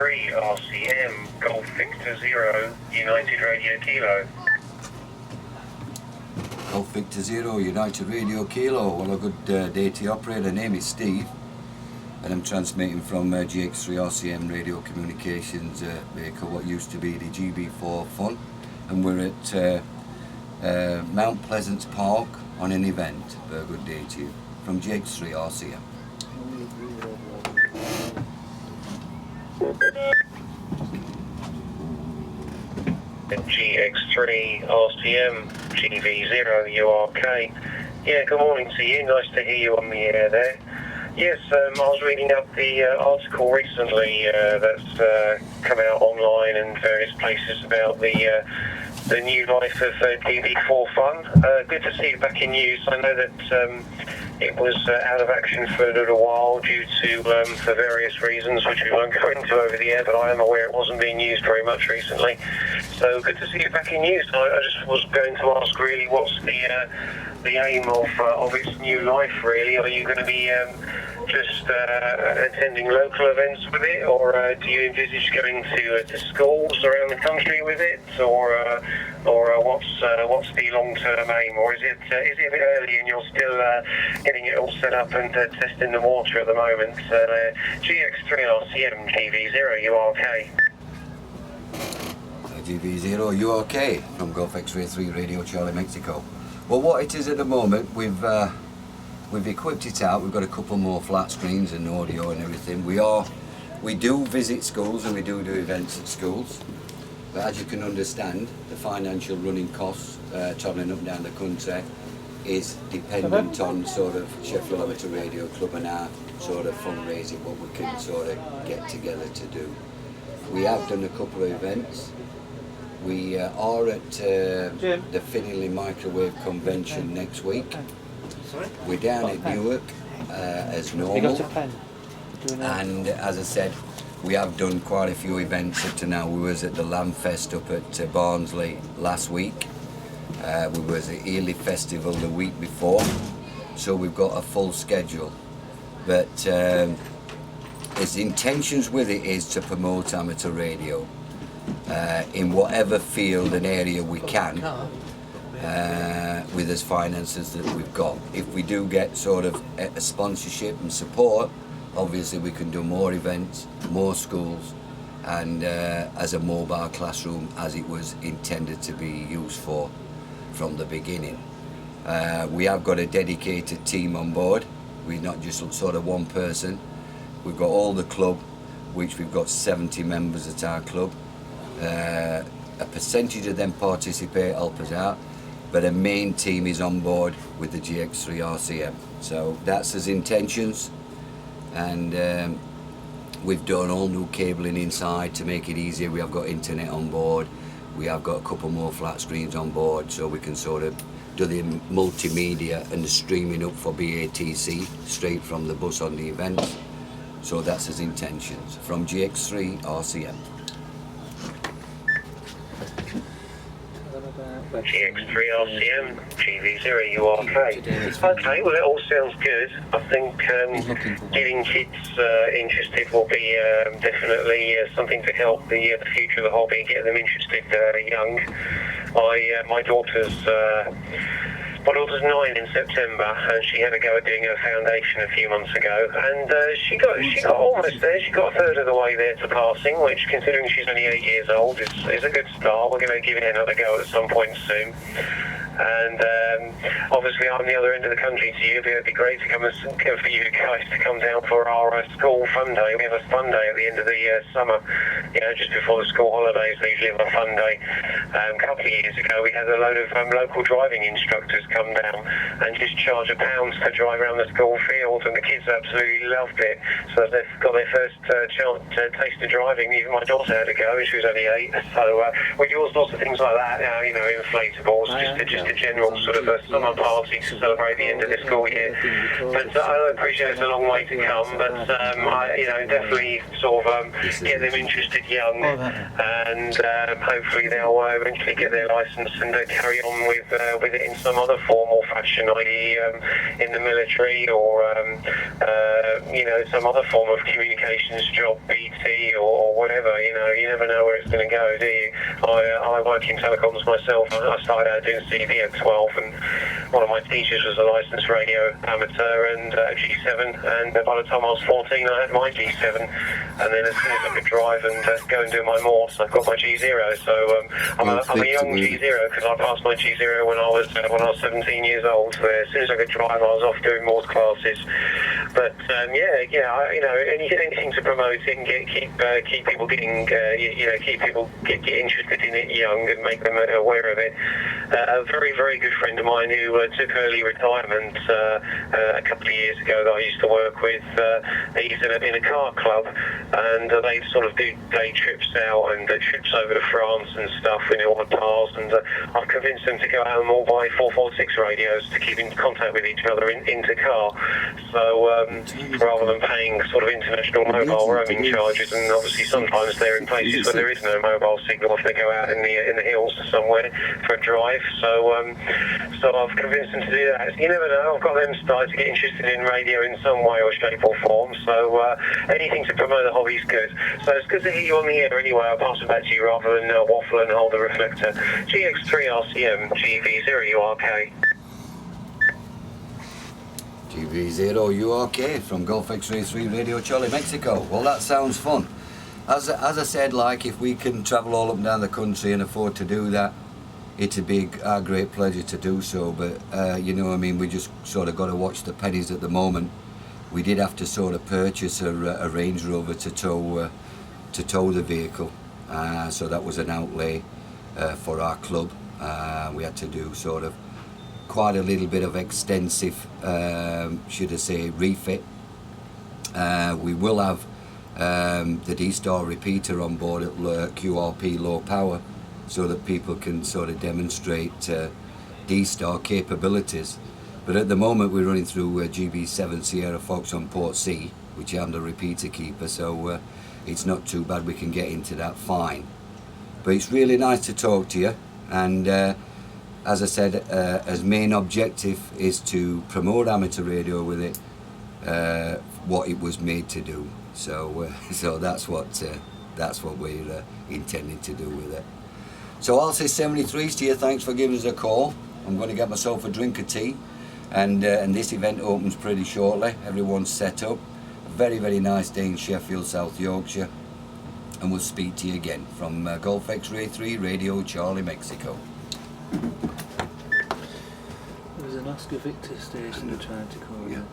RCM, Golf Victor 0, United Radio Kilo. Golf Victor 0, United Radio Kilo. Well, a good day to you, operator. Name is Steve, and I'm transmitting from GX3RCM Radio Communications vehicle, what used to be the GB4HAM, and we're at Mount Pleasance Park on an event. Very good day to you from GX3RCM. GX3RCM, GV0 URK. Yeah, good morning to you. Nice to hear you on the air there. Yes, I was reading up the article recently that's come out online and various places about the new life of GB4HAM. Good to see you back in use. I know that it was out of action for a little while due to for various reasons, which we won't go into over the air, but I am aware it wasn't being used very much recently. So good to see you back in use. I just was going to ask really what's the aim of its new life really. Are you going to be just attending local events with it, or do you envisage going to schools around the country with it, or what's the long-term aim, or is it a bit early and you're still getting it all set up and testing the water at the moment? GX3RCM GV0 URK. GV0 URK from Golf X-Ray 3 Radio Charlie Mexico. Well, what it is at the moment, we've equipped it out. We've got a couple more flat screens and audio and everything. We do visit schools and we do events at schools. But as you can understand, the financial running costs travelling up and down the country is dependent on sort of Sheffield Amateur Radio Club and our sort of fundraising, what we can sort of get together to do. We have done a couple of events. We are at the Finley Microwave Convention next week. We're down at Newark as normal. And as I said, we have done quite a few events up to now. We was at the Lamb Fest up at Barnsley last week. We was at Ely Festival the week before. So we've got a full schedule. But its intentions with it is to promote amateur radio in whatever field and area we can, with as finances that we've got. If we do get sort of a sponsorship and support, obviously we can do more events, more schools, and as a mobile classroom as it was intended to be used for from the beginning. We have got a dedicated team on board. We're not just sort of one person. We've got all the club, which we've got 70 members at our club. A percentage of them participate, help us out, but a main team is on board with the GX3RCM. So that's his intentions, and we've done all new cabling inside to make it easier. We have got internet on board. We have got a couple more flat screens on board, so we can sort of do the multimedia and the streaming up for BATC straight from the bus on the event. So that's his intentions from GX3RCM. GX3RCM, GV0 URK. Okay, well it all sounds good. I think getting kids interested will be definitely something to help the future of the hobby, get them interested young. My daughter's 9 in September, and she had a go at doing her foundation a few months ago, and she got almost there. She got a third of the way there to passing, which, considering she's only 8 years old, is a good start. We're going to give it another go at some point soon. And obviously I'm the other end of the country to you. It'd be great to come for you guys to come down for our school fun day. We have a fun day at the end of the summer, just before the school holidays. We usually have a fun day. A couple of years ago we had a load of local driving instructors come down and just charge £1 to drive around the school field, and the kids absolutely loved it. So they've got their first chance to taste of driving. Even my daughter had a go, and she was only 8. So we do all sorts of things like that now, inflatables, just a general sort of a summer party to celebrate the end of the school year. But I appreciate it's a long way to come, but I, you know, definitely sort of get them interested young, and hopefully they'll eventually get their license and carry on with it in some other form or fashion, i.e. In the military or you know, some other form of communications job, BT or whatever. You know, you never know where it's going to go, do you? I work in telecoms myself. I started out doing CV at 12, and one of my teachers was a licensed radio amateur and G7, and by the time I was 14 I had my G7, and then as soon as I could drive and go and do my Morse, I've got my G0. So I'm a young G0 because I passed my G0 when I was 17 years old. So as soon as I could drive, I was off doing Morse classes. But you know, anything to promote it and keep people getting, you know, keep people get interested in it young and make them aware of it. A very, very good friend of mine who took early retirement a couple of years ago that I used to work with, he's in a car club, and they sort of do day trips out and trips over to France and stuff in all the cars, and I've convinced them to go out and all buy 446 radios to keep in contact with each other in the car. So rather than paying sort of international mobile roaming charges, and obviously sometimes they're in places where there is no mobile signal if they go out in the hills somewhere for a drive. So I've convinced them to do that. You never know, I've got them started to get interested in radio in some way or shape or form. So anything to promote the hobby is good. So it's good to hear you on the air anyway. I'll pass it back to you rather than waffle and hold the reflector. GX3RCM GV0URK. GV0URK from Golf X-Ray 3 Radio Charlie Mexico. Well, that sounds fun. As I said, like, if we can travel all up and down the country and afford to do that, it'd be our great pleasure to do so. But you know, I mean, we just sort of got to watch the pennies at the moment. We did have to sort of purchase a Range Rover to tow the vehicle, so that was an outlay for our club. We had to do sort of quite a little bit of extensive, should I say, refit. We will have the D-Star repeater on board at QRP low power, so that people can sort of demonstrate D-Star capabilities. But at the moment we're running through GB7 Sierra Fox on port C, which I'm the repeater keeper, so it's not too bad, we can get into that fine. But it's really nice to talk to you, and as I said, as main objective is to promote amateur radio with it, what it was made to do. So so that's what we're intending to do with it. So I'll say 73s to you. Thanks for giving us a call. I'm going to get myself a drink of tea, and this event opens pretty shortly. Everyone's set up. A very, very nice day in Sheffield, South Yorkshire, and we'll speak to you again from Golf X-Ray 3 Radio Charlie Mexico. There was an Oscar Victor station they're trying to call you.